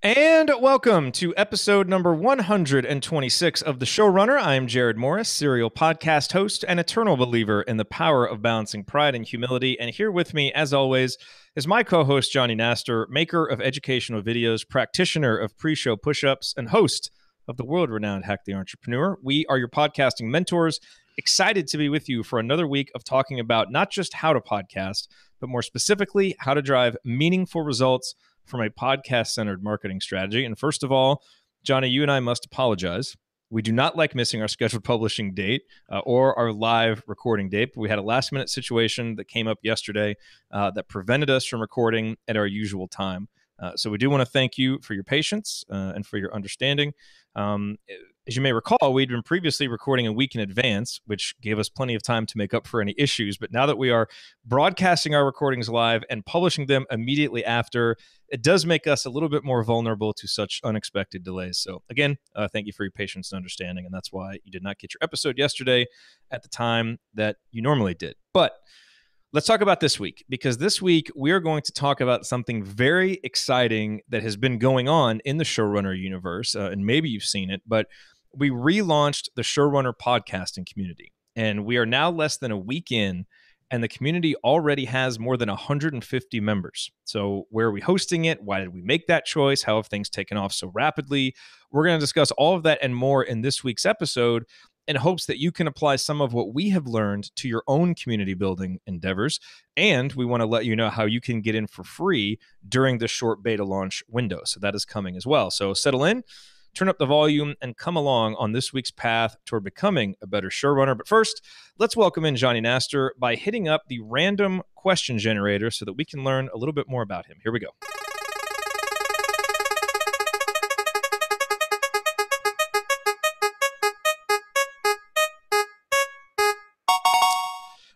And welcome to episode number 126 of The Showrunner. I am Jared Morris, serial podcast host and eternal believer in the power of balancing pride and humility. And here with me, as always, is my co-host, Johnny Nastor, maker of educational videos, practitioner of pre-show push-ups, and host of the world-renowned Hack the Entrepreneur. We are your podcasting mentors, excited to be with you for another week of talking about not just how to podcast, but more specifically, how to drive meaningful results from a podcast-centered marketing strategy. And first of all, Johnny, you and I must apologize. We do not like missing our scheduled publishing date or our live recording date. But we had a last-minute situation that came up yesterday that prevented us from recording at our usual time. So we do want to thank you for your patience and for your understanding. As you may recall, we'd been previously recording a week in advance, which gave us plenty of time to make up for any issues. But now that we are broadcasting our recordings live and publishing them immediately after, it does make us a little bit more vulnerable to such unexpected delays. So again, thank you for your patience and understanding. And that's why you did not get your episode yesterday at the time that you normally did. But let's talk about this week, because this week we are going to talk about something very exciting that has been going on in the Showrunner universe. And maybe you've seen it, but we relaunched the Showrunner podcasting community. And we are now less than a week in, and the community already has more than 150 members. So where are we hosting it? Why did we make that choice? How have things taken off so rapidly? We're going to discuss all of that and more in this week's episode, in hopes that you can apply some of what we have learned to your own community building endeavors. And we want to let you know how you can get in for free during the short beta launch window. So that is coming as well. So settle in, turn up the volume, and come along on this week's path toward becoming a better showrunner. But first, let's welcome in Johnny Nastor by hitting up the random question generator so that we can learn a little bit more about him. Here we go.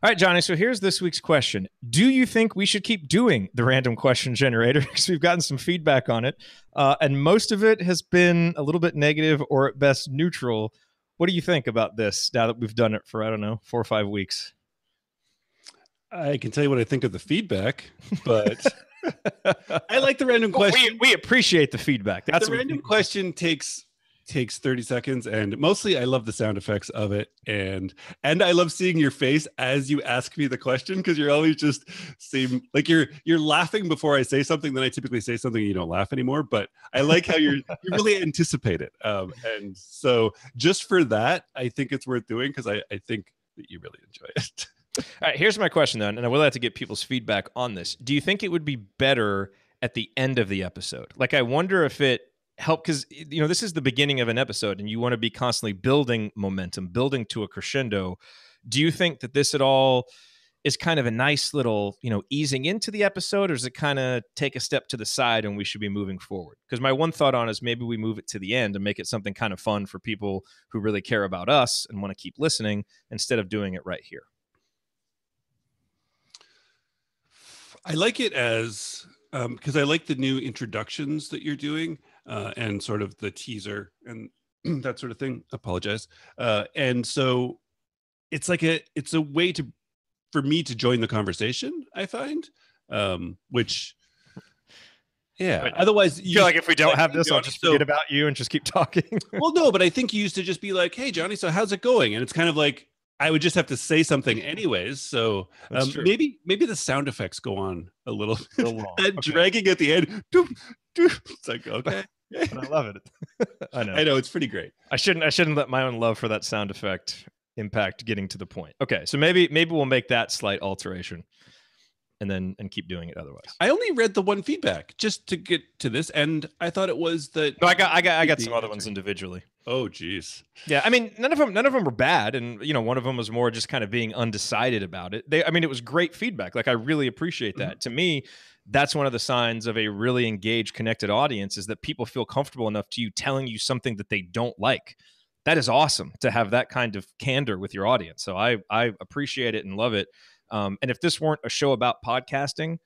All right, Johnny, so here's this week's question. Do you think we should keep doing the random question generator? Because we've gotten some feedback on it, and most of it has been a little bit negative or at best neutral. What do you think about this now that we've done it for, 4 or 5 weeks? I can tell you what I think of the feedback, but I like the random question. We appreciate the feedback. That's the random question takes 30 seconds, and mostly I love the sound effects of it, and I love seeing your face as you ask me the question, because you're always just seem like you're laughing before I say something. Then I typically say something and you don't laugh anymore, but I like how you really anticipate it, and so just for that I think it's worth doing, because I think that you really enjoy it. All right, here's my question then, and I would like to get people's feedback on this. Do you think it would be better at the end of the episode? Like, I wonder if it help, because this is the beginning of an episode and you want to be constantly building momentum, building to a crescendo. Do you think that this at all is kind of a nice little easing into the episode, or does it kind of take a step to the side and we should be moving forward? Because my one thought on is maybe we move it to the end and make it something kind of fun for people who really care about us and want to keep listening, instead of doing it right here. I like it as because I like the new introductions that you're doing, and sort of the teaser and that sort of thing. Apologize. And so it's like it's a way for me to join the conversation, I find, which, yeah. But otherwise, you feel like if we don't have this, I'll just forget about you and just keep talking. Well, no, but I think you used to just be like, "Hey, Johnny, so how's it going?" And it's kind of like I would just have to say something anyways. So maybe the sound effects go on a little long. And okay. Dragging at the end. It's like, okay. But I love it. I know it's pretty great. I shouldn't let my own love for that sound effect impact getting to the point. Okay, so maybe we'll make that slight alteration, and keep doing it otherwise. I only read the one feedback just to get to this, and I thought it was that. No, I got some other ones individually. Oh, geez. Yeah, I mean, none of them were bad, and one of them was more just kind of being undecided about it. It was great feedback. Like, I really appreciate that. Mm-hmm. To me, that's one of the signs of a really engaged, connected audience, is that people feel comfortable enough to you telling you something that they don't like. That is awesome to have that kind of candor with your audience. So I appreciate it and love it. And if this weren't a show about podcasting,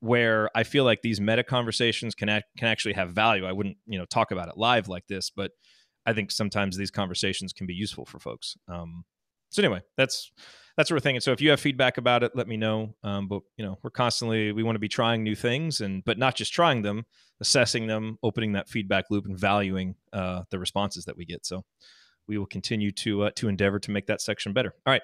where I feel like these meta conversations can actually have value, I wouldn't talk about it live like this. But I think sometimes these conversations can be useful for folks. So anyway, that's that's what we're thinking. So if you have feedback about it, let me know. But we want to be trying new things, but not just trying them, assessing them, opening that feedback loop, and valuing the responses that we get. So we will continue to endeavor to make that section better. All right.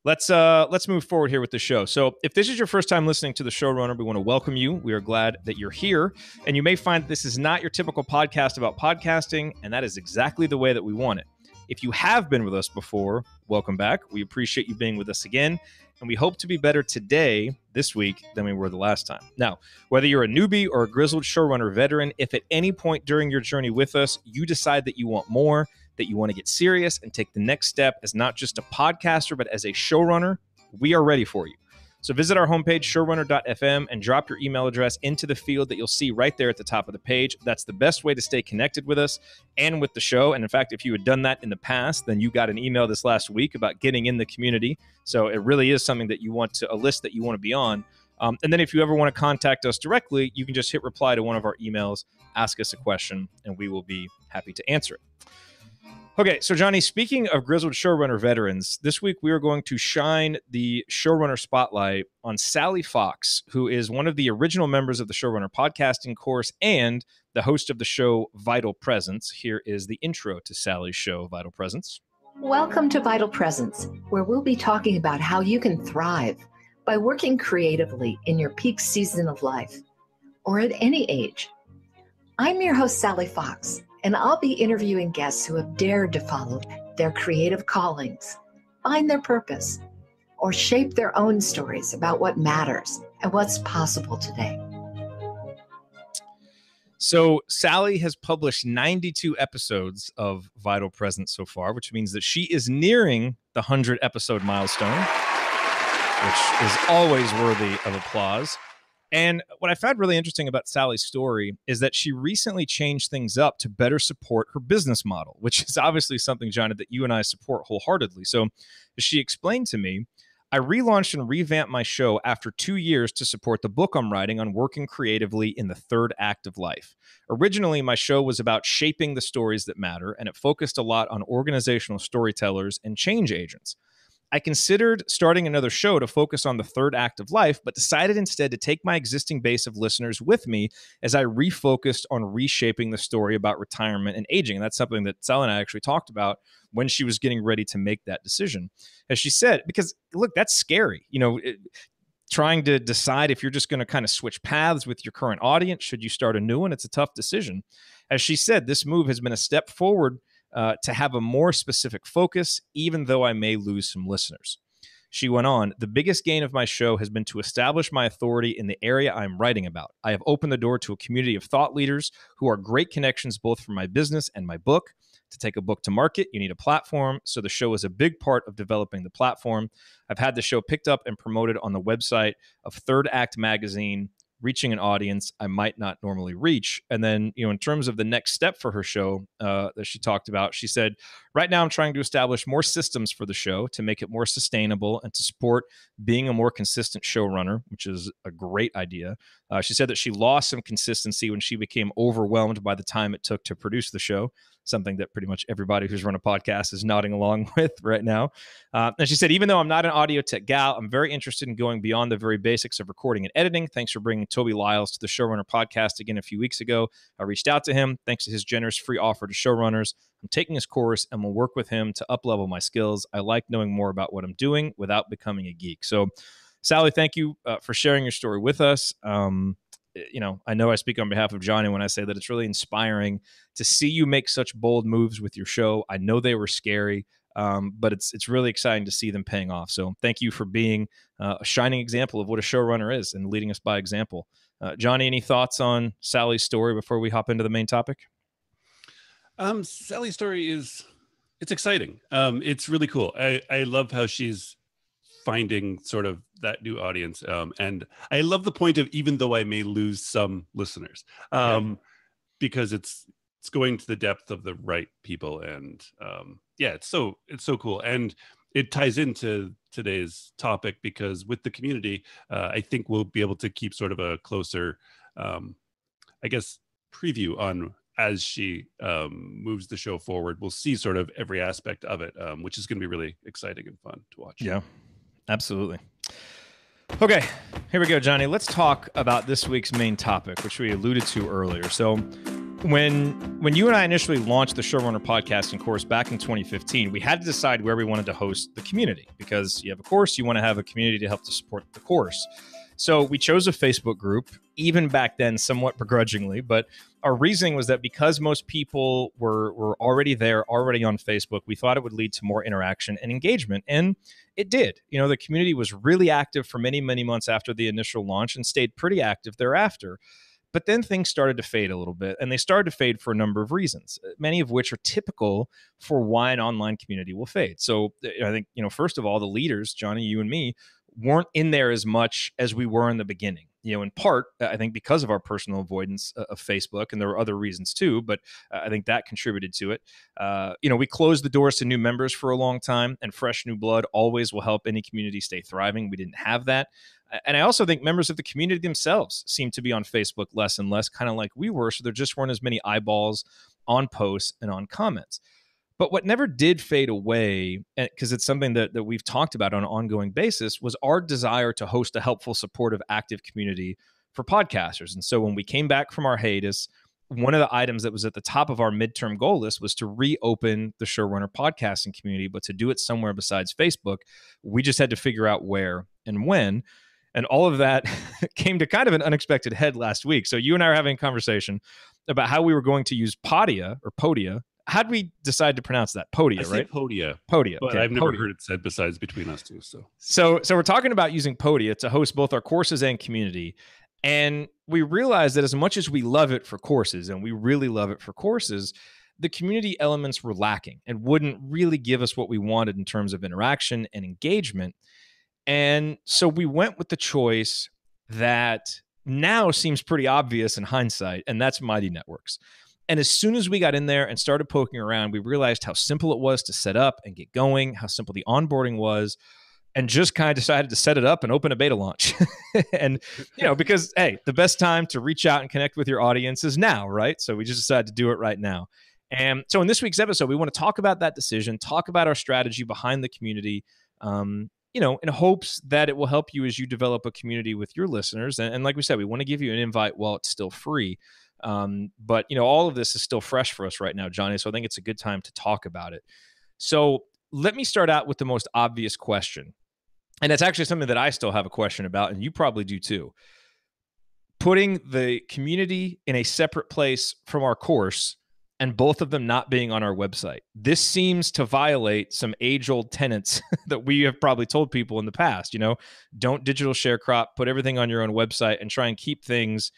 Let's move forward here with the show. So if this is your first time listening to the Showrunner, we want to welcome you. We are glad that you're here. And you may find this is not your typical podcast about podcasting, and that is exactly the way that we want it. If you have been with us before, welcome back. We appreciate you being with us again, and we hope to be better today, this week, than we were the last time. Now, whether you're a newbie or a grizzled Showrunner veteran, if at any point during your journey with us, you decide that you want more, that you want to get serious and take the next step as not just a podcaster, but as a showrunner, we are ready for you. So visit our homepage, showrunner.fm, and drop your email address into the field that you'll see right there at the top of the page. That's the best way to stay connected with us and with the show. And in fact, if you had done that in the past, then you got an email this last week about getting in the community. So it really is something that a list that you want to be on. And then if you ever want to contact us directly, you can just hit reply to one of our emails, ask us a question, and we will be happy to answer it. Okay, so Johnny, speaking of grizzled showrunner veterans, this week we are going to shine the showrunner spotlight on Sally Fox, who is one of the original members of the Showrunner podcasting course and the host of the show Vital Presence. Here is the intro to Sally's show, Vital Presence. Welcome to Vital Presence, where we'll be talking about how you can thrive by working creatively in your peak season of life or at any age. I'm your host, Sally Fox, and I'll be interviewing guests who have dared to follow their creative callings, find their purpose, or shape their own stories about what matters and what's possible today. So Sally has published 92 episodes of Vital Presence so far, which means that she is nearing the 100 episode milestone, which is always worthy of applause. And what I found really interesting about Sally's story is that she recently changed things up to better support her business model, which is obviously something, Johnny, that you and I support wholeheartedly. So as she explained to me, I relaunched and revamped my show after 2 years to support the book I'm writing on working creatively in the third act of life. Originally, my show was about shaping the stories that matter, and it focused a lot on organizational storytellers and change agents. I considered starting another show to focus on the third act of life, but decided instead to take my existing base of listeners with me as I refocused on reshaping the story about retirement and aging. And that's something that Sally and I actually talked about when she was getting ready to make that decision. As she said, because look, that's scary. Trying to decide if you're just going to kind of switch paths with your current audience. Should you start a new one? It's a tough decision. As she said, this move has been a step forward to have a more specific focus, even though I may lose some listeners. She went on, the biggest gain of my show has been to establish my authority in the area I'm writing about. I have opened the door to a community of thought leaders who are great connections both for my business and my book. To take a book to market, you need a platform. So the show is a big part of developing the platform. I've had the show picked up and promoted on the website of Third Act Magazine, reaching an audience I might not normally reach. And then, in terms of the next step for her show that she talked about, she said, right now I'm trying to establish more systems for the show to make it more sustainable and to support being a more consistent showrunner, which is a great idea. She said that she lost some consistency when she became overwhelmed by the time it took to produce the show, something that pretty much everybody who's run a podcast is nodding along with right now. And she said, even though I'm not an audio tech gal, I'm very interested in going beyond the very basics of recording and editing. Thanks for bringing Toby Lyles to the Showrunner podcast again a few weeks ago. I reached out to him thanks to his generous free offer to showrunners. I'm taking his course and will work with him to up-level my skills. I like knowing more about what I'm doing without becoming a geek. So, Sally, thank you for sharing your story with us. I know I speak on behalf of Johnny when I say that it's really inspiring to see you make such bold moves with your show. I know they were scary, but it's really exciting to see them paying off. So thank you for being a shining example of what a showrunner is and leading us by example. Johnny, any thoughts on Sally's story before we hop into the main topic? Sally's story it's exciting. It's really cool. I love how she's finding sort of that new audience. And I love the point of, even though I may lose some listeners, because it's going to the depth of the right people. And it's so cool. And it ties into today's topic because with the community, I think we'll be able to keep sort of a closer, preview on as she moves the show forward. We'll see sort of every aspect of it, which is going to be really exciting and fun to watch. Yeah. Absolutely. Okay, here we go, Johnny. Let's talk about this week's main topic, which we alluded to earlier. So when you and I initially launched the Showrunner podcasting course back in 2015, we had to decide where we wanted to host the community, because you have a course, you want to have a community to help to support the course. So we chose a Facebook group, even back then somewhat begrudgingly, but our reasoning was that because most people were already there, already on Facebook, we thought it would lead to more interaction and engagement. And it did. You know, the community was really active for many, many months after the initial launch and stayed pretty active thereafter. But then things started to fade a little bit, and they started to fade for a number of reasons, many of which are typical for why an online community will fade. So I think, first of all, the leaders, Johnny, you and me, weren't in there as much as we were in the beginning. In part, I think because of our personal avoidance of Facebook, and there were other reasons too, but I think that contributed to it. We closed the doors to new members for a long time, and fresh new blood always will help any community stay thriving. We didn't have that. And I also think members of the community themselves seem to be on Facebook less and less, kind of like we were. So there just weren't as many eyeballs on posts and on comments. But what never did fade away, because it's something that we've talked about on an ongoing basis, was our desire to host a helpful, supportive, active community for podcasters. And so when we came back from our hiatus, one of the items that was at the top of our midterm goal list was to reopen the Showrunner podcasting community, but to do it somewhere besides Facebook. We just had to figure out where and when. And all of that came to kind of an unexpected head last week. So you and I are having a conversation about how we were going to use Podia. How'd we decide to pronounce that? Podia, right? Podia. Podia. But okay, I've never Podia. heard it said besides between us two. So we're talking about using Podia to host both our courses and community. And we realized that as much as we love it for courses, and we really love it for courses, the community elements were lacking and wouldn't really give us what we wanted in terms of interaction and engagement. And so we went with the choice that now seems pretty obvious in hindsight, and that's Mighty Networks. And as soon as we got in there and started poking around, we realized how simple it was to set up and get going, how simple the onboarding was, and just kind of decided to set it up and open a beta launch. And, because, hey, the best time to reach out and connect with your audience is now, right? So we just decided to do it right now. And so in this week's episode, we want to talk about that decision, talk about our strategy behind the community, in hopes that it will help you as you develop a community with your listeners. And like we said, we want to give you an invite while it's still free. But all of this is still fresh for us right now, Johnny. So I think it's a good time to talk about it. So let me start out with the most obvious question. And that's actually something that I still have a question about, and you probably do too. Putting the community in a separate place from our course, and both of them not being on our website. This seems to violate some age-old tenets that we have probably told people in the past. Don't digital sharecrop, put everything on your own website, and try and keep things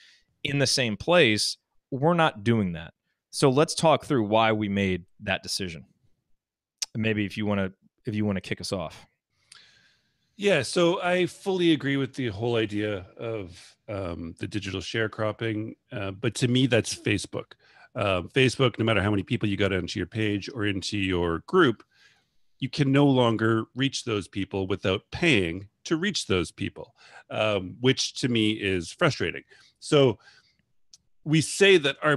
in the same place. We're not doing that. So let's talk through why we made that decision. Maybe if you want to kick us off. Yeah, so I fully agree with the whole idea of the digital sharecropping, but to me, that's Facebook. Facebook, no matter how many people you got onto your page or into your group, you can no longer reach those people without paying to reach those people, which to me is frustrating. So we say that our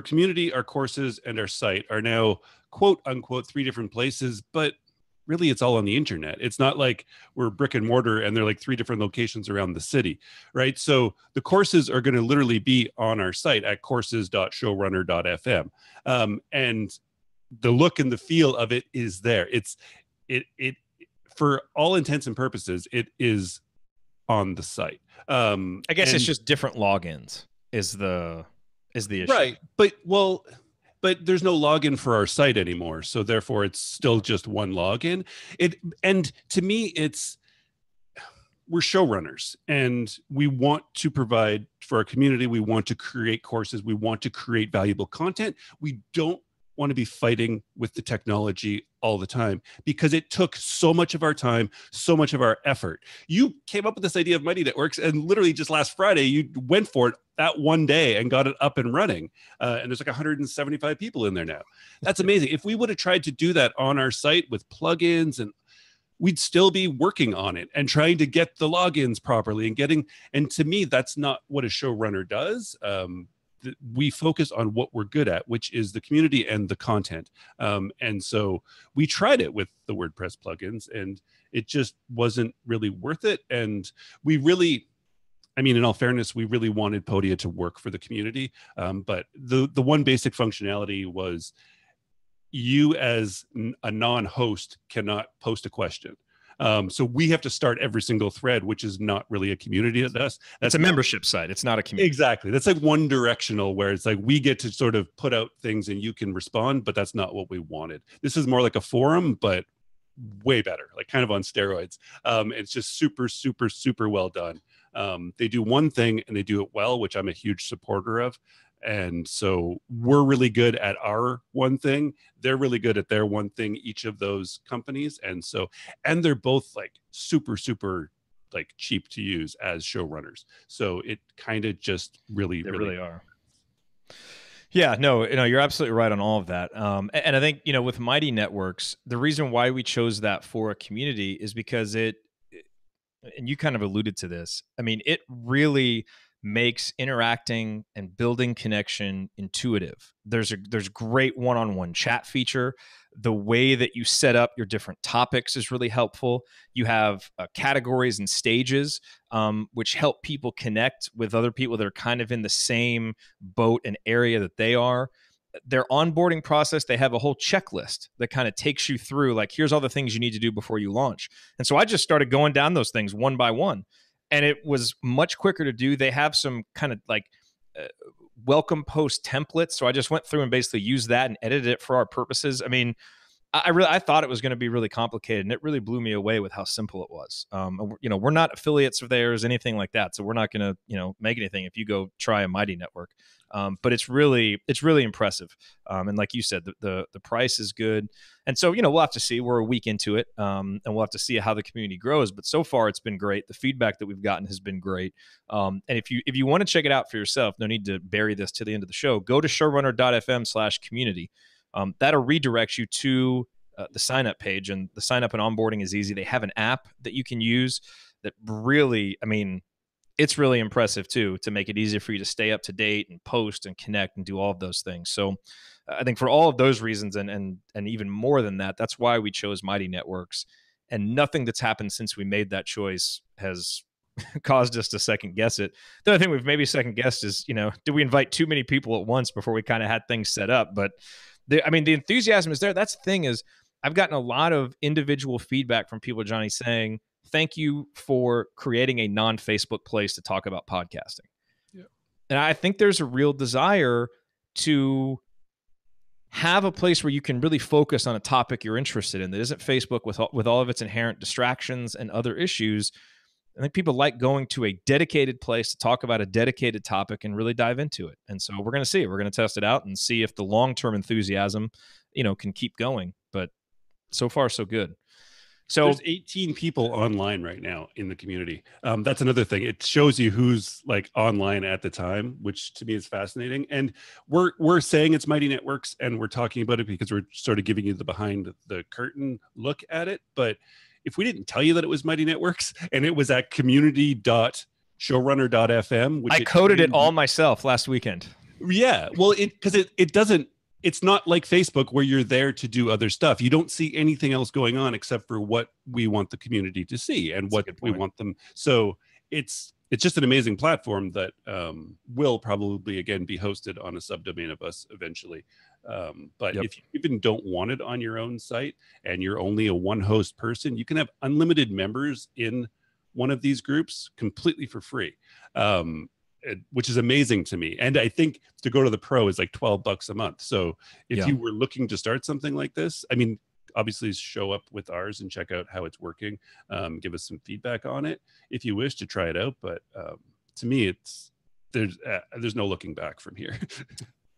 community, our courses, and our site are now quote unquote 3 different places, but really it's all on the internet. It's not like we're brick and mortar and they're like 3 different locations around the city, right? So the courses are going to literally be on our site at courses.showrunner.fm. And the look and the feel of it is there. It for all intents and purposes, it is on the site. I guess it's just different logins is the issue. Right. But there's no login for our site anymore. So therefore it's still just one login. And to me, we're showrunners and we want to provide for our community. We want to create courses. We want to create valuable content. We don't want to be fighting with the technology all the time because it took so much of our time, so much of our effort. You came up with this idea of Mighty Networks and literally just last Friday, you went for it that one day and got it up and running. And there's like 175 people in there now. That's amazing. If we would have tried to do that on our site with plugins, and we'd still be working on it and trying to get the logins properly and to me, that's not what a showrunner does. we focus on what we're good at, which is the community and the content. And so we tried it with the WordPress plugins, and it just wasn't really worth it. And we really, I mean, in all fairness, we really wanted Podia to work for the community. But the one basic functionality was you as a non-host cannot post a question. So we have to start every single thread, which is not really a community at us. That's a membership site. It's not a community. Exactly. That's like one directional, where it's like we get to sort of put out things and you can respond, but that's not what we wanted. This is more like a forum, but way better, like kind of on steroids. It's just super, super, super well done. They do one thing and they do it well, which I'm a huge supporter of. And so we're really good at our one thing. They're really good at their one thing, each of those companies. And so, and they're both like super, super like cheap to use as showrunners. So it kind of just really are. Yeah, no, you're absolutely right on all of that. And I think, with Mighty Networks, the reason why we chose that for a community is because and you kind of alluded to this. I mean, it really makes interacting and building connection intuitive. There's great one-on-one chat feature. The way that you set up your different topics is really helpful. You have categories and stages, which help people connect with other people that are kind of in the same boat and area that they are. Their onboarding process, they have a whole checklist that kind of takes you through, like, here's all the things you need to do before you launch. And so I just started going down those things one by one, and it was much quicker to do. They have some kind of like welcome post templates. So I just went through and basically used that and edited it for our purposes. I mean, I thought it was going to be really complicated, and it really blew me away with how simple it was. We're not affiliates of theirs, anything like that, so we're not going to, make anything if you go try a Mighty Network. But it's really impressive. And like you said, the price is good, and so we'll have to see. We're a week into it, and we'll have to see how the community grows. But so far, it's been great. The feedback that we've gotten has been great. And if you want to check it out for yourself, no need to bury this to the end of the show. Go to showrunner.fm/community. That'll redirect you to the sign up page, and the sign up and onboarding is easy. They have an app that you can use that really, I mean, it's really impressive too, to make it easier for you to stay up to date and post and connect and do all of those things. So I think for all of those reasons and even more than that, that's why we chose Mighty Networks, and nothing that's happened since we made that choice has caused us to second guess it. The other thing we've maybe second guessed is, did we invite too many people at once before we kind of had things set up? But the enthusiasm is there. That's the thing, is I've gotten a lot of individual feedback from people, Johnny, saying, thank you for creating a non-Facebook place to talk about podcasting. Yeah. And I think there's a real desire to have a place where you can really focus on a topic you're interested in that isn't Facebook with all of its inherent distractions and other issues. I think people like going to a dedicated place to talk about a dedicated topic and really dive into it. And so we're going to see. We're going to test it out and see if the long-term enthusiasm, can keep going. But so far, so good. So there's 18 people online right now in the community. That's another thing. It shows you who's like online at the time, which to me is fascinating. And we're saying it's Mighty Networks, and we're talking about it because we're sort of giving you the behind the curtain look at it. But if we didn't tell you that it was Mighty Networks and it was at community.showrunner.fm, which I coded it all myself last weekend. Yeah, well, it doesn't. It's not like Facebook where you're there to do other stuff. You don't see anything else going on except for what we want the community to see and what we want them. So it's just an amazing platform that will probably, again, be hosted on a subdomain of us eventually. But if you even don't want it on your own site and you're only a one host person, you can have unlimited members in one of these groups completely for free. Which is amazing to me. And I think to go to the pro is like $12 a month. So if you were looking to start something like this, I mean, obviously show up with ours and check out how it's working. Give us some feedback on it if you wish to try it out. But to me, there's no looking back from here.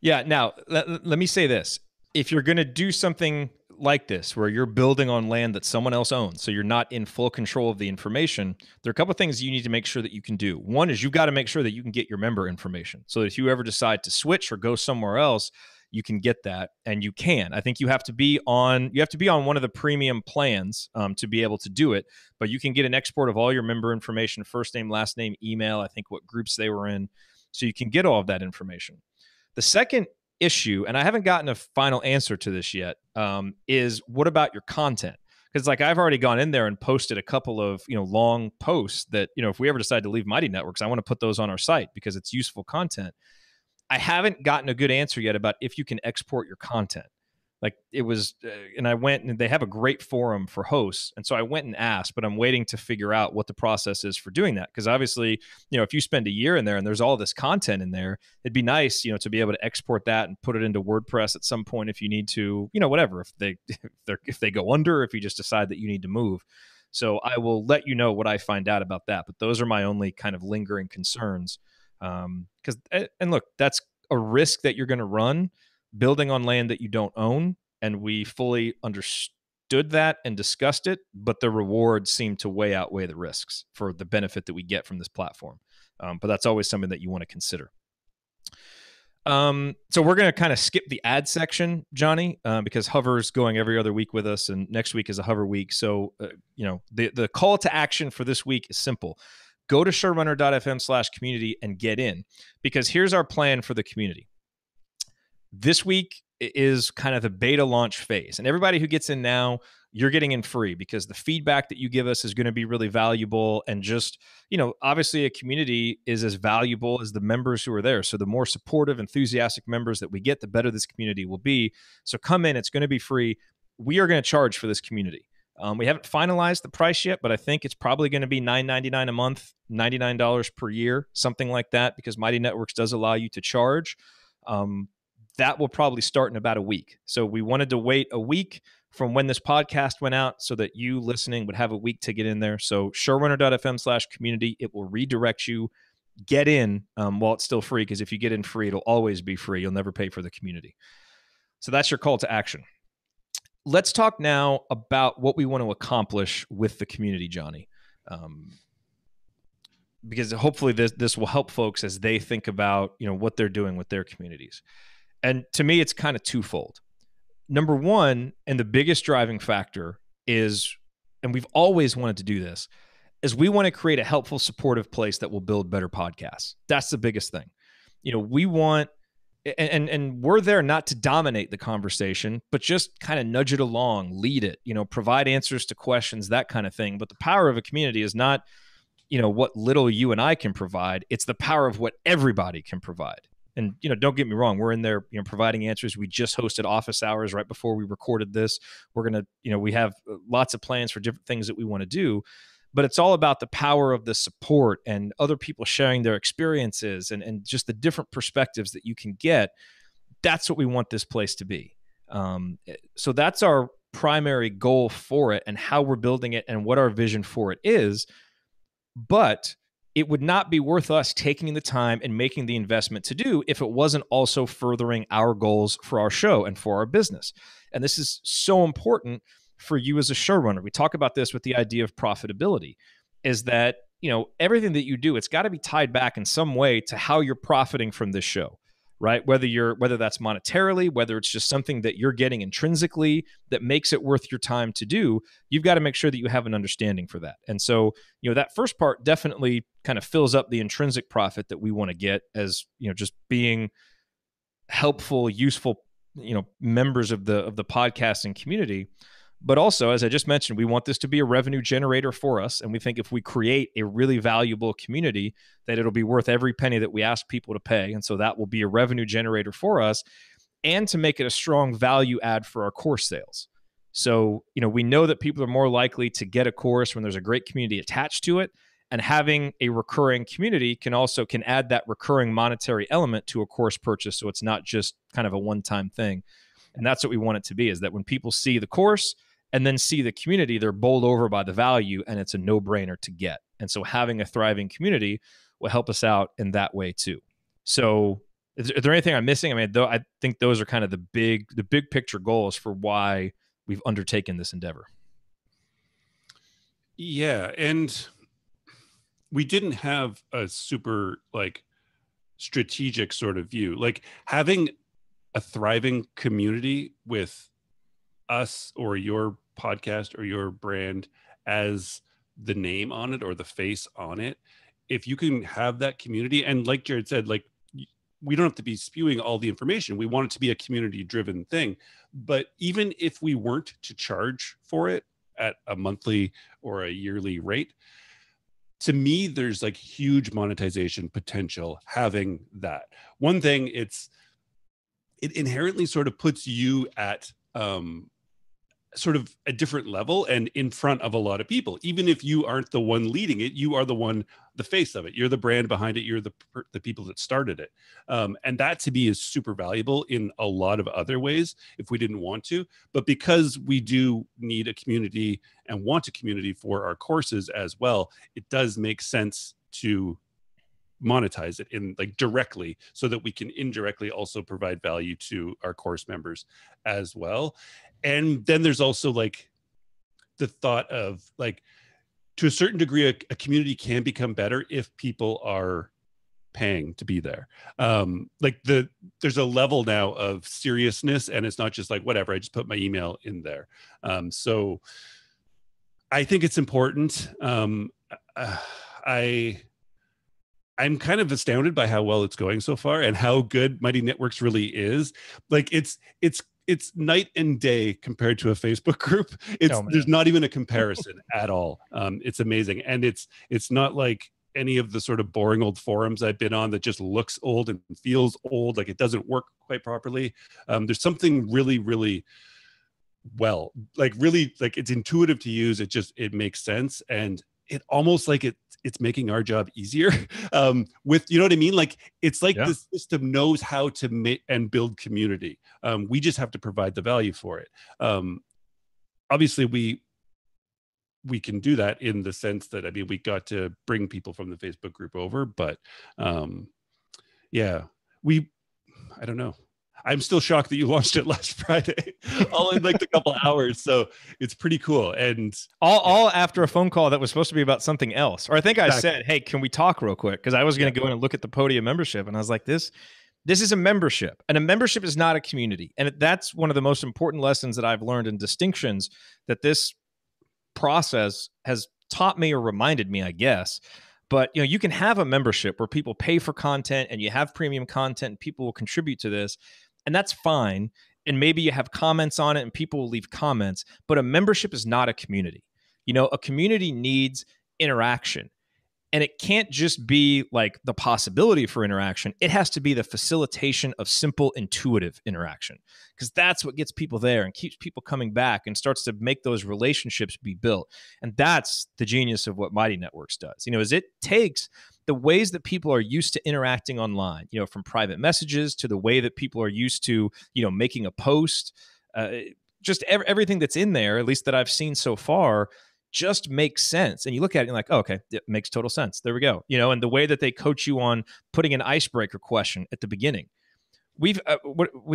Yeah. Now, let me say this. If you're going to do something like this, where you're building on land that someone else owns, so you're not in full control of the information, there are a couple of things you need to make sure that you can do. One is you've got to make sure that you can get your member information, so that if you ever decide to switch or go somewhere else, you can get that, and you can. I think you have to be on one of the premium plans to be able to do it, but you can get an export of all your member information, first name, last name, email, I think what groups they were in, so you can get all of that information. The second issue, and I haven't gotten a final answer to this yet, is what about your content? Because like I've already gone in there and posted a couple of long posts that if we ever decide to leave Mighty Networks, I want to put those on our site because it's useful content. I haven't gotten a good answer yet about if you can export your content. Like it was, and I went and they have a great forum for hosts. And so I went and asked, but I'm waiting to figure out what the process is for doing that. Because obviously, if you spend a year in there and there's all this content in there, it'd be nice, to be able to export that and put it into WordPress at some point if you need to, whatever, if they go under, if you just decide that you need to move. So I will let you know what I find out about that. But those are my only kind of lingering concerns. Because and look, that's a risk that you're going to run building on land that you don't own, and we fully understood that and discussed it, but the rewards seem to outweigh the risks for the benefit that we get from this platform. But that's always something that you want to consider. So we're going to kind of skip the ad section, Johnny, because Hover's going every other week with us, and next week is a Hover week. So the call to action for this week is simple. Go to showrunner.fm/community and get in, because here's our plan for the community. This week is kind of the beta launch phase, and everybody who gets in now, you're getting in free because the feedback that you give us is going to be really valuable. And just, obviously a community is as valuable as the members who are there. So the more supportive, enthusiastic members that we get, the better this community will be. So come in, it's going to be free. We are going to charge for this community. We haven't finalized the price yet, but I think it's probably going to be $9.99 a month, $99 per year, something like that, because Mighty Networks does allow you to charge. That will probably start in about a week. So we wanted to wait a week from when this podcast went out so that you listening would have a week to get in there. So showrunner.fm/community, it will redirect you. Get in while it's still free, because if you get in free, it'll always be free. You'll never pay for the community. So that's your call to action. Let's talk now about what we want to accomplish with the community, Johnny. Because hopefully this will help folks as they think about what they're doing with their communities. And to me, it's kind of twofold. Number one, and the biggest driving factor is, and we've always wanted to do this, is we want to create a helpful, supportive place that will build better podcasts. That's the biggest thing. We want, and we're there not to dominate the conversation, but just kind of nudge it along, lead it, provide answers to questions, that kind of thing. But the power of a community is not, what little you and I can provide. It's the power of what everybody can provide. And, don't get me wrong, we're in there, providing answers. We just hosted office hours right before we recorded this. We're going to, we have lots of plans for different things that we want to do, but it's all about the power of the support and other people sharing their experiences and just the different perspectives that you can get. That's what we want this place to be. So that's our primary goal for it and how we're building it and what our vision for it is. But it would not be worth us taking the time and making the investment to do if it wasn't also furthering our goals for our show and for our business. And this is so important for you as a showrunner. We talk about this with the idea of profitability, is that, everything that you do, it's got to be tied back in some way to how you're profiting from this show, right? Whether that's monetarily, whether it's just something that you're getting intrinsically that makes it worth your time to do, you've got to make sure that you have an understanding for that. And so, that first part definitely kind of fills up the intrinsic profit that we want to get as, just being helpful, useful, members of the podcasting community. But also, as I just mentioned, we want this to be a revenue generator for us. And we think if we create a really valuable community, that it'll be worth every penny that we ask people to pay. And so that will be a revenue generator for us, and to make it a strong value add for our course sales. So, we know that people are more likely to get a course when there's a great community attached to it. And having a recurring community can add that recurring monetary element to a course purchase. So it's not just kind of a one-time thing. And that's what we want it to be, is that when people see the course and then see the community, they're bowled over by the value, and it's a no-brainer to get. And so having a thriving community will help us out in that way too. So is there anything I'm missing? I mean, though, I think those are kind of the big picture goals for why we've undertaken this endeavor. Yeah. And we didn't have a super strategic sort of view, like having a thriving community with us or your podcast or your brand as the name on it or the face on it. If you can have that community, and like Jared said, we don't have to be spewing all the information. We want it to be a community driven thing. But even if we weren't to charge for it at a monthly or a yearly rate, to me, there's like huge monetization potential having that. One thing, it inherently sort of puts you at sort of a different level and in front of a lot of people. Even if you aren't the one leading it, you are the face of it. You're the brand behind it. You're the people that started it. And that to me is super valuable in a lot of other ways if we didn't want to. But because we do need a community and want a community for our courses as well, it does make sense to monetize it in like directly so that we can indirectly also provide value to our course members as well. And then there's also like the thought of like, to a certain degree, a community can become better if people are paying to be there. There's a level now of seriousness, and it's not just like, whatever, I just put my email in there. So I think it's important. I'm kind of astounded by how well it's going so far and how good Mighty Networks really is. Like it's night and day compared to a Facebook group. There's not even a comparison at all. It's amazing. And it's not like any of the sort of boring old forums I've been on that just looks old and feels old, like it doesn't work quite properly. There's something really, really really it's intuitive to use. It makes sense. And it almost like it's making our job easier with, you know what I mean? Like, it's like the system knows how to make and build community. We just have to provide the value for it. Obviously we can do that in the sense that, I mean, we got to bring people from the Facebook group over, but I don't know. I'm still shocked that you launched it last Friday, all in like a couple hours. So it's pretty cool. And all after a phone call that was supposed to be about something else. Or I think I said, hey, can we talk real quick? Because I was going to go in and look at the Podium membership. And I was like, this is a membership. And a membership is not a community. And that's one of the most important lessons that I've learned, and distinctions that this process has taught me, or reminded me, I guess. But you can have a membership where people pay for content and you have premium content and people will contribute to this. And that's fine. And maybe you have comments on it and people will leave comments, but a membership is not a community. A community needs interaction. And it can't just be like the possibility for interaction. It has to be the facilitation of simple, intuitive interaction, because that's what gets people there and keeps people coming back and starts to make those relationships be built. And that's the genius of what Mighty Networks does, is it takes the ways that people are used to interacting online, from private messages to the way that people are used to, making a post, just everything that's in there, at least that I've seen so far, just makes sense. And you look at it and you're like, oh, okay, it makes total sense. There we go. And the way that they coach you on putting an icebreaker question at the beginning. We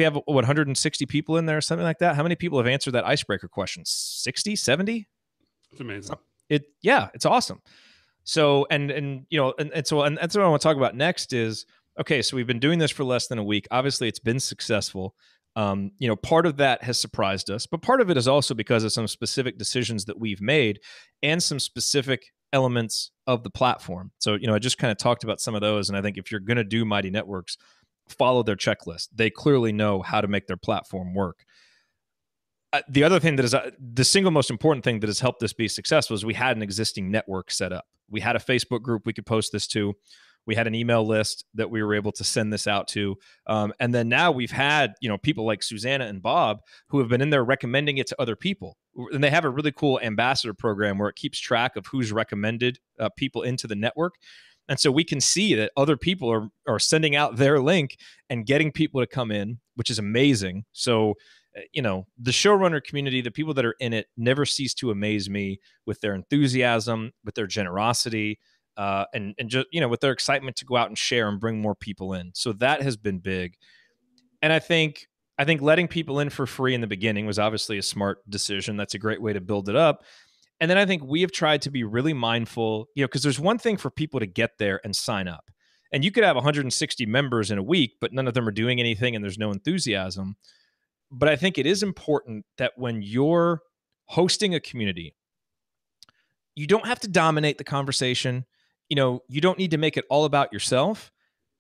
have 160 people in there or something like that. How many people have answered that icebreaker question? 60, 70? It's amazing. It's awesome. So, and that's what I want to talk about next is, okay, so we've been doing this for less than a week. Obviously it's been successful. Part of that has surprised us, but part of it is also because of some specific decisions that we've made and some specific elements of the platform. So, I just kind of talked about some of those. And I think if you're going to do Mighty Networks, follow their checklist. They clearly know how to make their platform work. The other thing that is the single most important thing that has helped this be successful is we had an existing network set up. We had a Facebook group we could post this to. We had an email list that we were able to send this out to. And then now we've had, people like Susanna and Bob who have been in there recommending it to other people. And they have a really cool ambassador program where it keeps track of who's recommended people into the network. And so we can see that other people are sending out their link and getting people to come in, which is amazing. So, the showrunner community, the people that are in it, never cease to amaze me with their enthusiasm, with their generosity, and just, with their excitement to go out and share and bring more people in. So that has been big. And I think letting people in for free in the beginning was obviously a smart decision. That's a great way to build it up. And then I think we have tried to be really mindful, because there's one thing for people to get there and sign up. And you could have 160 members in a week, but none of them are doing anything and there's no enthusiasm. But I think it is important that when you're hosting a community, you don't have to dominate the conversation. You don't need to make it all about yourself,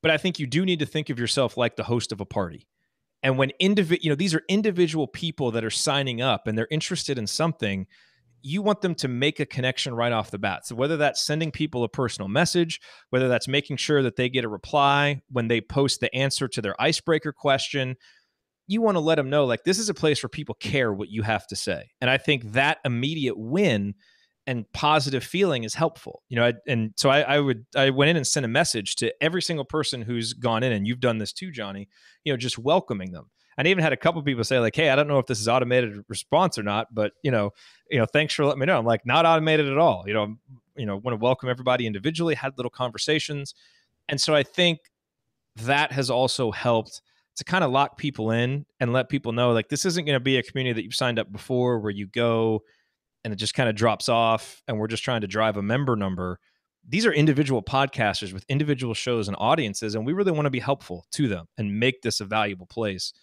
But I think you do need to think of yourself like the host of a party. And when these are individual people that are signing up and they're interested in something, you want them to make a connection right off the bat. So whether that's sending people a personal message, whether that's making sure that they get a reply when they post the answer to their icebreaker question, you want to let them know, like, this is a place where people care what you have to say. And I think that immediate win and positive feeling is helpful. I went in and sent a message to every single person who's gone in, and you've done this too, Johnny, just welcoming them. And I even had a couple of people say, like, hey, I don't know if this is automated response or not, but thanks for letting me know. I'm like, not automated at all. Want to welcome everybody individually, had little conversations. And so I think that has also helped to kind of lock people in and let people know, like, this isn't going to be a community that you've signed up before where you go and it just kind of drops off and we're just trying to drive a member number. These are individual podcasters with individual shows and audiences, and we really want to be helpful to them and make this a valuable place.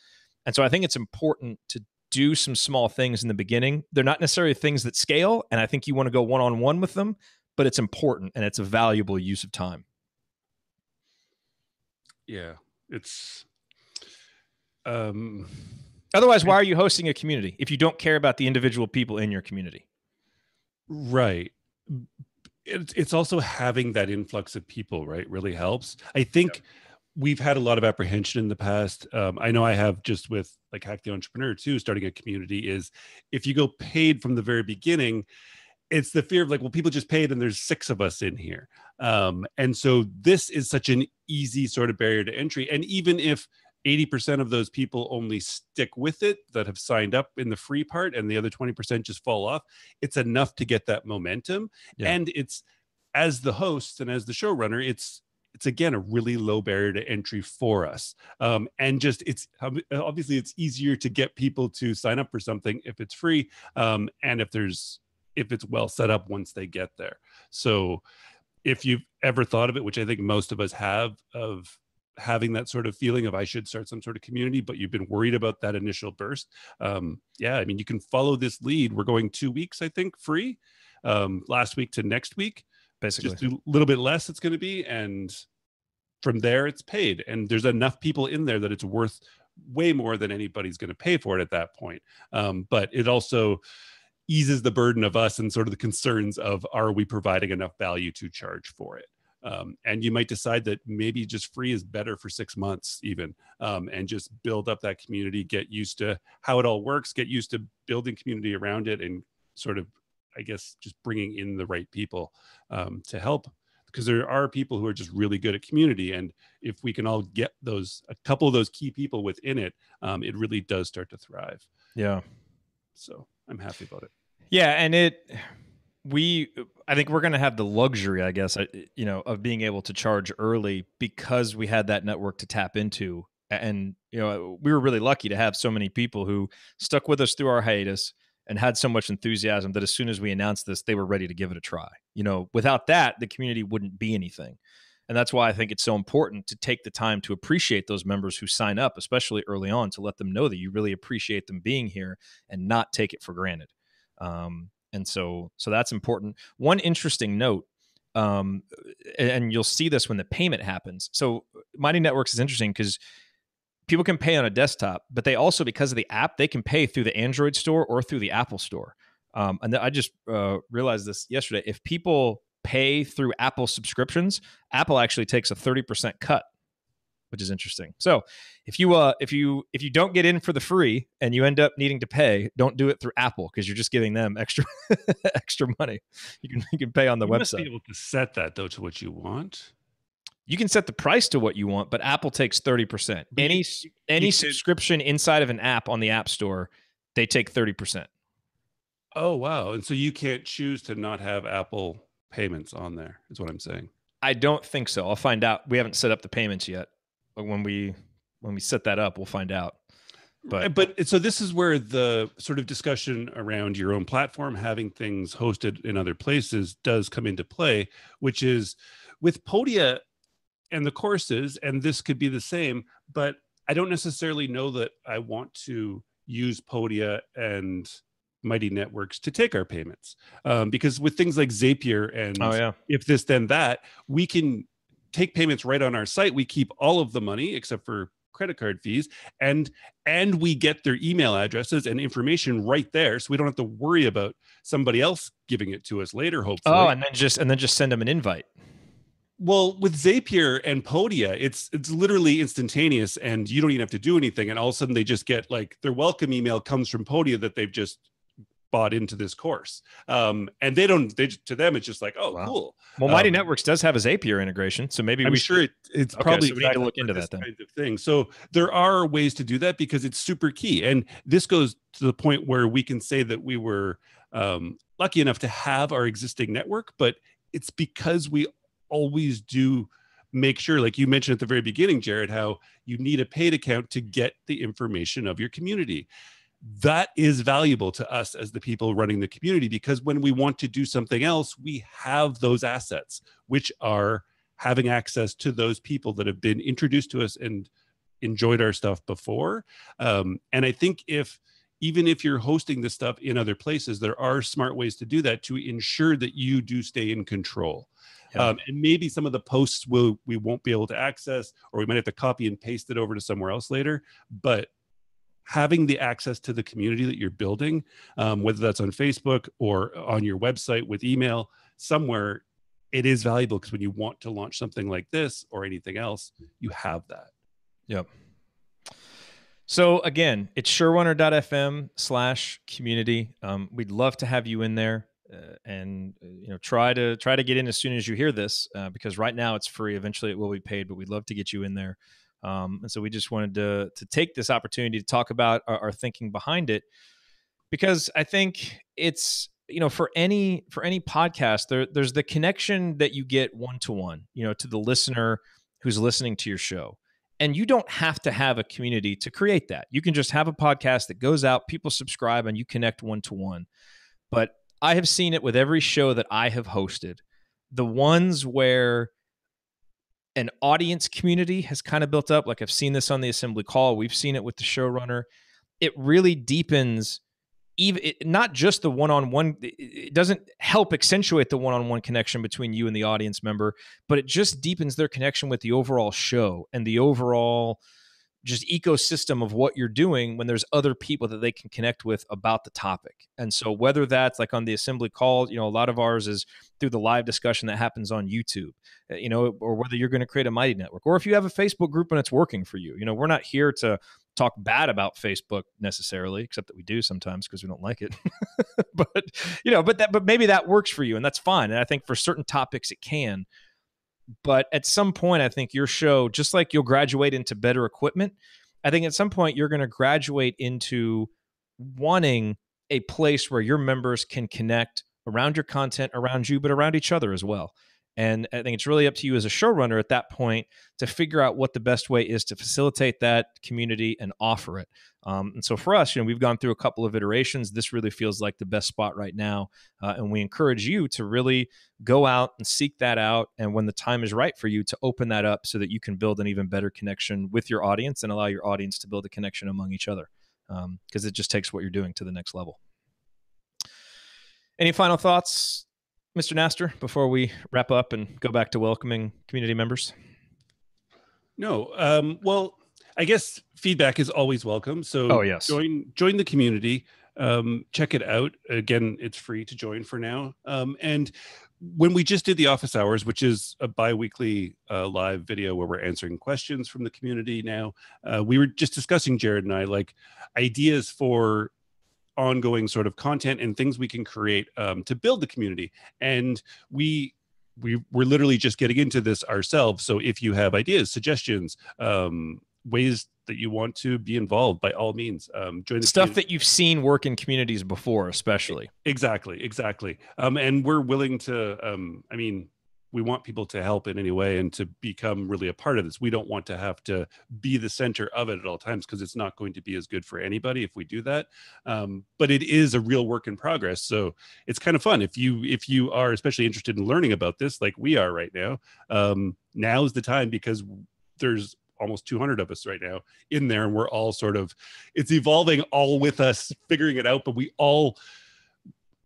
And so I think it's important to do some small things in the beginning. They're not necessarily things that scale, and I think you want to go one-on-one with them, but it's important and it's a valuable use of time. Yeah, it's otherwise, why are you hosting a community if you don't care about the individual people in your community? Right. It's also having that influx of people, right, really helps. I think we've had a lot of apprehension in the past. I know I have, just with like Hack the Entrepreneur too, starting a community, is if you go paid from the very beginning, it's the fear of like, well, people just paid and there's 6 of us in here. And so this is such an easy sort of barrier to entry. And even if 80% of those people only stick with it that have signed up in the free part and the other 20% just fall off, it's enough to get that momentum. Yeah. And it's, as the host and as the showrunner, it's again a really low barrier to entry for us. And just, it's obviously it's easier to get people to sign up for something if it's free, and if it's well set up once they get there. So if you've ever thought of it, which I think most of us have, of having that sort of feeling of I should start some sort of community, but you've been worried about that initial burst. You can follow this lead. We're going 2 weeks, I think, free, last week to next week, basically just a little bit less it's going to be. And from there it's paid. And there's enough people in there that it's worth way more than anybody's going to pay for it at that point. But it also eases the burden of us and sort of the concerns of, are we providing enough value to charge for it? And you might decide that maybe just free is better for 6 months even, and just build up that community, get used to how it all works, get used to building community around it, and sort of, I guess, just bringing in the right people to help, because there are people who are just really good at community. And if we can all get a couple of those key people within it, it really does start to thrive. Yeah. So I'm happy about it. Yeah. And I think we're going to have the luxury, I guess, of being able to charge early because we had that network to tap into. And, we were really lucky to have so many people who stuck with us through our hiatus and had so much enthusiasm that as soon as we announced this, they were ready to give it a try. Without that, the community wouldn't be anything. And that's why I think it's so important to take the time to appreciate those members who sign up, especially early on, to let them know that you really appreciate them being here and not take it for granted. And so that's important. One interesting note, and you'll see this when the payment happens. So Mighty Networks is interesting because people can pay on a desktop, but they also, because of the app, they can pay through the Android store or through the Apple store. And I just realized this yesterday. If people pay through Apple subscriptions, Apple actually takes a 30% cut, which is interesting. So if you don't get in for the free and you end up needing to pay, don't do it through Apple, because you're just giving them extra money. You can pay on the website. You must be able to set that though to what you want. You can set the price to what you want, but Apple takes 30%. Any subscription inside of an app on the App Store, they take 30%. Oh wow! And so you can't choose to not have Apple payments on there, is what I'm saying. I don't think so. I'll find out. We haven't set up the payments yet. But when we set that up, we'll find out. But so this is where the sort of discussion around your own platform, having things hosted in other places, does come into play, which is with Podia and the courses, and this could be the same, but I don't necessarily know that I want to use Podia and Mighty Networks to take our payments, because with things like Zapier and If This Then That, we can take payments right on our site. We keep all of the money except for credit card fees, and we get their email addresses and information right there, so we don't have to worry about somebody else giving it to us later, hopefully. Oh, and then just send them an invite. Well, with Zapier and Podia, it's literally instantaneous, and you don't even have to do anything, and all of a sudden they just get like their welcome email comes from Podia that they've just bought into this course. And to them, it's just like, oh, wow, cool. Well, Mighty Networks does have a Zapier integration, so maybe I'm sure it's okay, probably so we need to look into that then. Kind of thing. So there are ways to do that because it's super key. And this goes to the point where we can say that we were lucky enough to have our existing network, but it's because we always do make sure, like you mentioned at the very beginning, Jared, how you need a paid account to get the information of your community. That is valuable to us as the people running the community, because when we want to do something else, we have those assets, which are having access to those people that have been introduced to us and enjoyed our stuff before. And I think even if you're hosting this stuff in other places, there are smart ways to do that to ensure that you do stay in control. Yeah. And maybe some of the posts we won't be able to access, or we might have to copy and paste it over to somewhere else later. But having the access to the community that you're building, whether that's on Facebook or on your website with email somewhere, it is valuable, because when you want to launch something like this or anything else, you have that. Yep. So again, it's showrunner.fm/community. We'd love to have you in there, and try to get in as soon as you hear this, because right now it's free. Eventually it will be paid, but we'd love to get you in there. And so we just wanted to take this opportunity to talk about our thinking behind it, because I think it's, for any podcast, there's the connection that you get one-to-one, to the listener who's listening to your show. And you don't have to have a community to create that. You can just have a podcast that goes out, people subscribe, and you connect one-to-one. But I have seen it with every show that I have hosted. The ones where an audience community has kind of built up, like I've seen this on the assembly call, we've seen it with the showrunner. It really deepens, not just the one-on-one. It doesn't help accentuate the one-on-one connection between you and the audience member, but it just deepens their connection with the overall show and the overall just ecosystem of what you're doing when there's other people that they can connect with about the topic. And so whether that's like on the assembly call, a lot of ours is through the live discussion that happens on YouTube, or whether you're going to create a Mighty Network, or if you have a Facebook group and it's working for you. We're not here to talk bad about Facebook necessarily, except that we do sometimes because we don't like it. but maybe that works for you, and that's fine. And I think for certain topics it can. But at some point, I think your show, just like you'll graduate into better equipment, I think at some point you're going to graduate into wanting a place where your members can connect around your content, around you, but around each other as well. And I think it's really up to you as a showrunner at that point to figure out what the best way is to facilitate that community and offer it. And so for us, we've gone through a couple of iterations. This really feels like the best spot right now. And we encourage you to really go out and seek that out. And when the time is right for you, to open that up so that you can build an even better connection with your audience and allow your audience to build a connection among each other. Because it just takes what you're doing to the next level. Any final thoughts, Mr. Naster, before we wrap up and go back to welcoming community members? No. Well, I guess feedback is always welcome. So yes. Join the community. Check it out. Again, it's free to join for now. And when we just did the office hours, which is a bi-weekly live video where we're answering questions from the community now, we were just discussing, Jared and I, like ideas for ongoing sort of content and things we can create to build the community. And we're literally just getting into this ourselves. So if you have ideas, suggestions, ways that you want to be involved, by all means, join the stuff that you've seen work in communities before, especially. Exactly. And we're willing to, we want people to help in any way and to become really a part of this. We don't want to have to be the center of it at all times, because it's not going to be as good for anybody if we do that. But it is a real work in progress. So it's kind of fun. If you are especially interested in learning about this, like we are right now, now's the time, because there's almost 200 of us right now in there, and we're all it's evolving all with us, figuring it out, but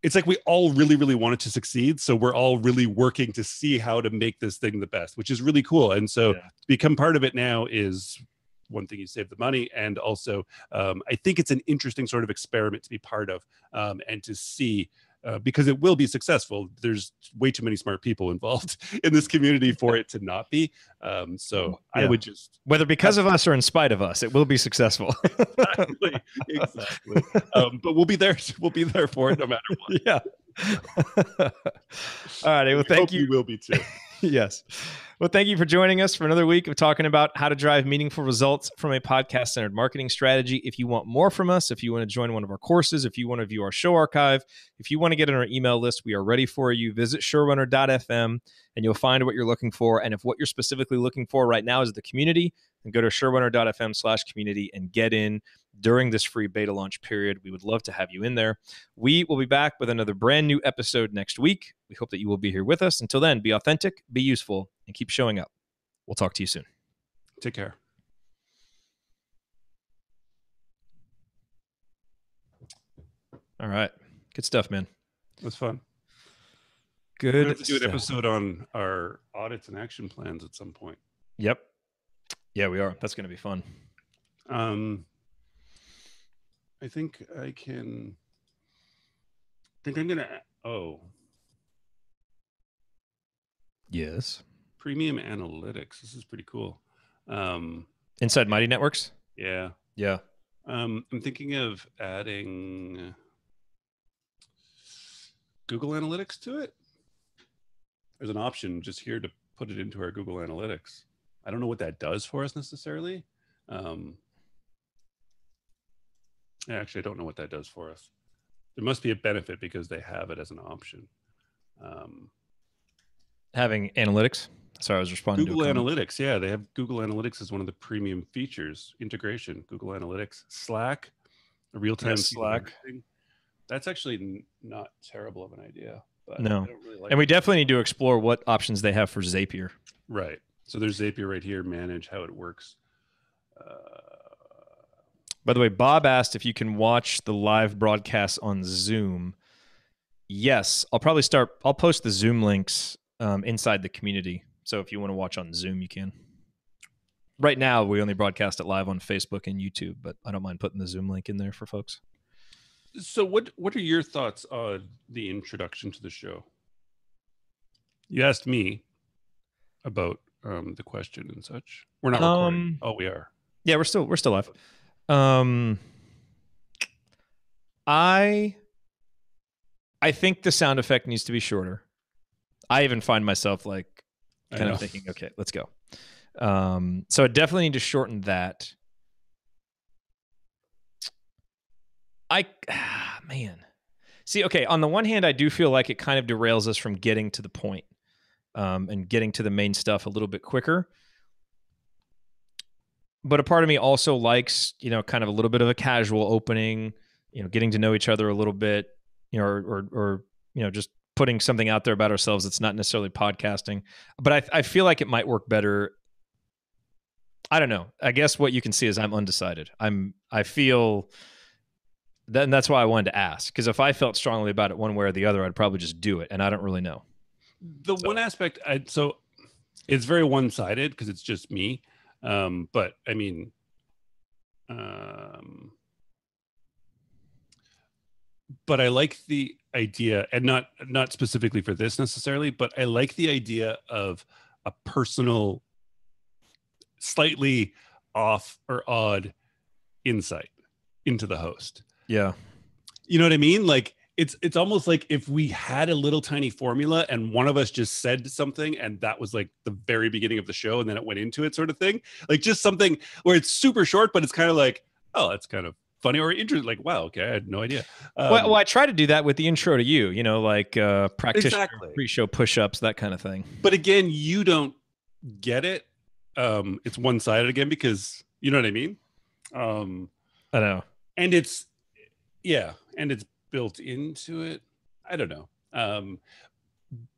it's like we all really, really want it to succeed. So we're all really working to see how to make this thing the best, which is really cool. And so to become part of it now is one thing, you save the money. And also, I think it's an interesting sort of experiment to be part of, and to see, because it will be successful. There's way too many smart people involved in this community for it to not be. I would just, whether because of us or in spite of us, it will be successful. exactly. But we'll be there. We'll be there for it no matter what. Yeah. All right. Well, thank you. You will be too. Yes. Well, thank you for joining us for another week of talking about how to drive meaningful results from a podcast-centered marketing strategy. If you want more from us, if you want to join one of our courses, if you want to view our show archive, if you want to get on our email list, we are ready for you. Visit showrunner.fm and you'll find what you're looking for. And if what you're specifically looking for right now is the community, then go to showrunner.fm/community and get in during this free beta launch period. We would love to have you in there. We will be back with another brand new episode next week. We hope that you will be here with us. Until then, be authentic, be useful, and keep showing up. We'll talk to you soon. Take care. All right. Good stuff, man. It was fun. Good. We're going to do an episode on our audits and action plans at some point. Yep. Yeah, we are. That's going to be fun. I think I'm going to, Yes. Premium analytics. This is pretty cool. Inside Mighty Networks? Yeah. Yeah. I'm thinking of adding Google Analytics to it. There's an option just here to put it into our Google Analytics. I don't know what that does for us necessarily. Actually, I don't know what that does for us. There must be a benefit because they have it as an option. Having analytics? Sorry, I was responding Google to Analytics. Yeah, they have Google Analytics as one of the premium features. Integration, Google Analytics, Slack, a real-time Slack. That's actually not terrible of an idea. But No. I don't really like and we definitely need to explore what options they have for Zapier. Right. So there's Zapier right here, manage how it works. By the way, Bob asked if you can watch the live broadcast on Zoom. Yes, I'll post the Zoom links inside the community. So if you want to watch on Zoom, you can. Right now, we only broadcast it live on Facebook and YouTube, but I don't mind putting the Zoom link in there for folks. So what are your thoughts on the introduction to the show? You asked me about the question and such. We're not recording. Oh, we are. Yeah, we're still live. I think the sound effect needs to be shorter. I even find myself like kind of thinking, okay, let's go. So I definitely need to shorten that. Man. See, okay, on the one hand, I do feel like it kind of derails us from getting to the point, and getting to the main stuff a little bit quicker. But a part of me also likes, kind of a little bit of a casual opening, getting to know each other a little bit, or just putting something out there about ourselves that's not necessarily podcasting. But I feel like it might work better. I don't know. I guess what you can see is I'm undecided. I feel that, and that's why I wanted to ask, because if I felt strongly about it one way or the other, I'd probably just do it, and I don't really know. One aspect, so it's very one-sided because it's just me. But I mean, but I like the idea, and not specifically for this necessarily, but I like the idea of a personal, slightly off or odd insight into the host. Yeah. You know what I mean? Like it's almost like if we had a little tiny formula and one of us just said something and that was like the very beginning of the show and then it went into it, sort of thing. Like just something where it's super short, but it's kind of like, oh, that's kind of funny or interesting. Like, wow, okay, I had no idea. Well, I try to do that with the intro to you, like practitioner, exactly. pre-show push-ups, that kind of thing. But again, you don't get it. It's one-sided again because you know what I mean? I know. And it's built into it. I don't know.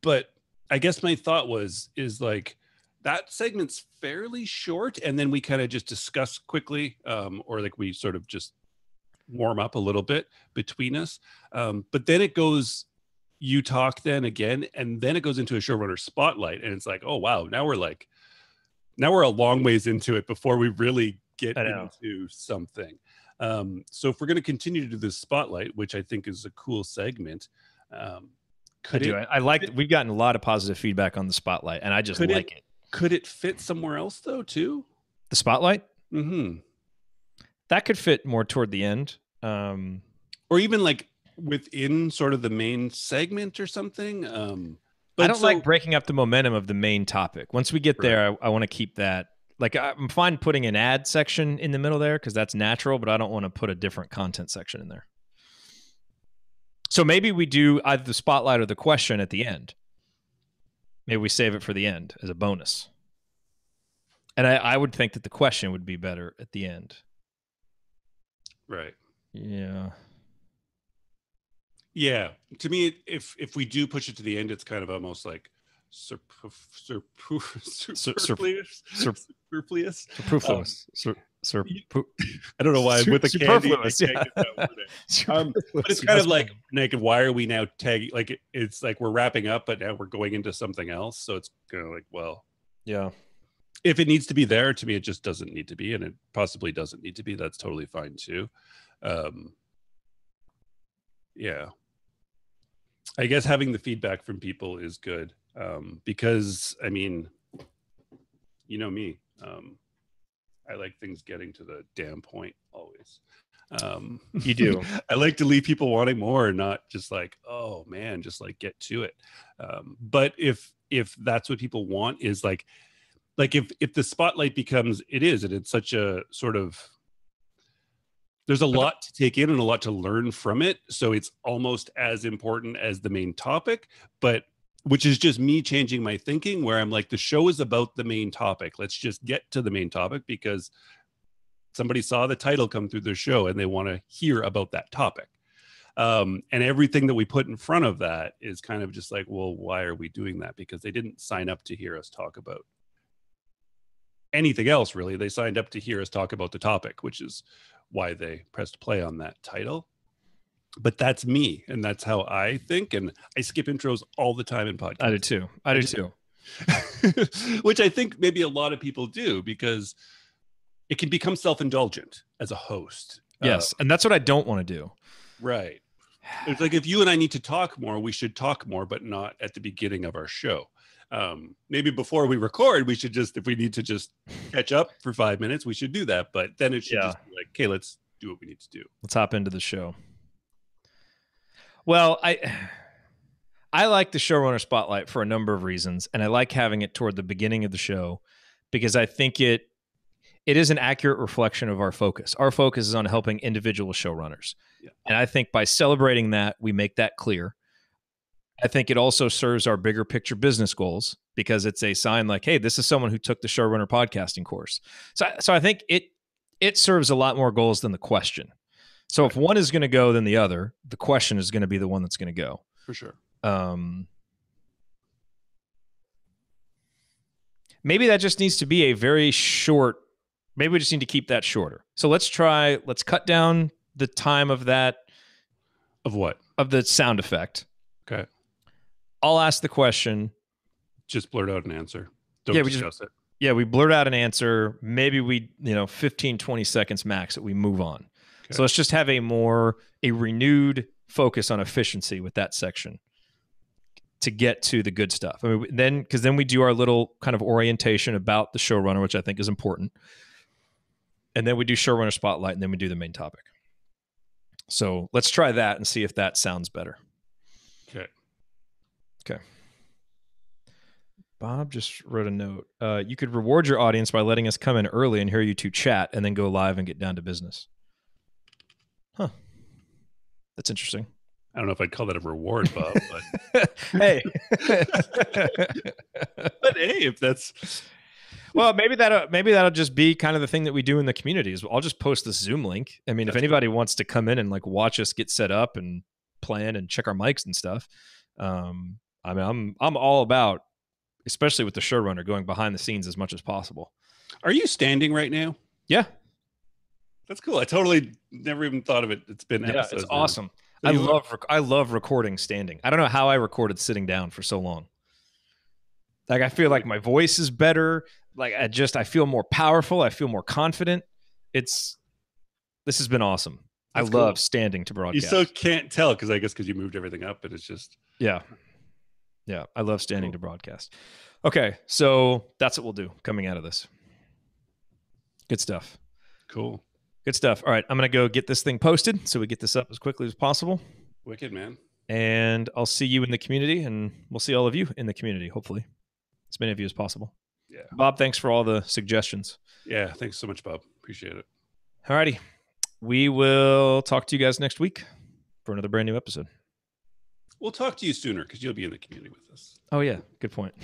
But I guess my thought is like that segment's fairly short, and then we kind of just discuss quickly, or like we sort of just warm up a little bit between us. But then it goes, you talk then again, and then it goes into a showrunner spotlight, and it's like, oh wow, now we're a long ways into it before we really get into something. So if we're going to continue to do this spotlight, which I think is a cool segment, we've gotten a lot of positive feedback on the spotlight, and I just like it. Could it fit somewhere else though too? The spotlight? Mm-hmm. That could fit more toward the end. Or even like within sort of the main segment or something. But I don't like breaking up the momentum of the main topic. Once we get there, I want to keep that. Like, I'm fine putting an ad section in the middle there because that's natural, but I don't want to put a different content section in there. So maybe we do either the spotlight or the question at the end. Maybe we save it for the end as a bonus. And I would think that the question would be better at the end. Right. Yeah. Yeah. To me, if we do push it to the end, it's kind of almost like superfluous. I don't know why I'm with a superfluous. Candy. But it's kind of like, why are we now tagging? Like it's like we're wrapping up, but now we're going into something else. So it's kind of like, well, yeah. If it needs to be there, to me, it just doesn't need to be, and it possibly doesn't need to be. That's totally fine too. Yeah. I guess having the feedback from people is good, because I mean, you know me, I like things getting to the damn point always. You do. I like to leave people wanting more, not just like, oh man, just like get to it. But if that's what people want, is like if the spotlight becomes, and it's such a sort of, there's a lot to take in and a lot to learn from it. So it's almost as important as the main topic, but which is just me changing my thinking, where I'm like, the show is about the main topic. Let's just get to the main topic because somebody saw the title come through their show and they want to hear about that topic. And everything that we put in front of that is kind of just like, well, why are we doing that? Because they didn't sign up to hear us talk about anything else, really. They signed up to hear us talk about the topic, which is why they pressed play on that title. But that's me, and that's how I think, and I skip intros all the time in podcasts. I do too. Which I think maybe a lot of people do, because it can become self-indulgent as a host. Yes, and that's what I don't want to do. Right. It's like, if you and I need to talk more, we should talk more, but not at the beginning of our show. Maybe before we record, we should just, if we need to just catch up for 5 minutes, we should do that. But then it should just be like, okay, let's do what we need to do. Let's hop into the show. Well, I like the showrunner spotlight for a number of reasons, and I like having it toward the beginning of the show because I think it is an accurate reflection of our focus. Our focus is on helping individual showrunners. Yeah. And I think by celebrating that, we make that clear. I think it also serves our bigger picture business goals because it's a sign like, hey, this is someone who took the Showrunner podcasting course. So I think it serves a lot more goals than the question. So if one is going to go, then the other, the question is going to be the one that's going to go. For sure. Maybe that just needs to be a very short, maybe we just need to keep that shorter. So let's cut down the time of that. Of what? Of the sound effect. Okay. I'll ask the question. Just blurt out an answer. Don't discuss it. Yeah, we blurt out an answer. Maybe we, 15, 20 seconds max that we move on. Okay. So let's just have a renewed focus on efficiency with that section to get to the good stuff. I mean, because then we do our little kind of orientation about the showrunner, which I think is important. And then we do showrunner spotlight, and then we do the main topic. So let's try that and see if that sounds better. Okay. Bob just wrote a note. You could reward your audience by letting us come in early and hear you two chat and then go live and get down to business. Huh. That's interesting. I don't know if I'd call that a reward, Bob, but hey. But hey, if that's well, maybe that'll just be kind of the thing that we do in the community. Is I'll just post this Zoom link. I mean, that's if anybody wants to come in and like watch us get set up and plan and check our mics and stuff, I mean, I'm all about, especially with the showrunner, going behind the scenes as much as possible. Are you standing right now? Yeah. That's cool. I totally never even thought of it. It's been episodes. It's awesome. So I love recording standing. I don't know how I recorded sitting down for so long. Like I feel like my voice is better. Like I feel more powerful. I feel more confident. This has been awesome. That's I love cool. standing to broadcast. You so can't tell because I guess because you moved everything up, but it's just Yeah. I love standing to broadcast. Okay, so that's what we'll do coming out of this. Good stuff. Cool. Good stuff. All right, I'm gonna go get this thing posted so we get this up as quickly as possible. Wicked, man. And I'll see you in the community, and we'll see all of you in the community. Hopefully, as many of you as possible. Yeah. Bob, thanks for all the suggestions. Yeah, thanks so much, Bob. Appreciate it. All righty. We will talk to you guys next week for another brand new episode. We'll talk to you sooner because you'll be in the community with us. Oh, yeah. Good point.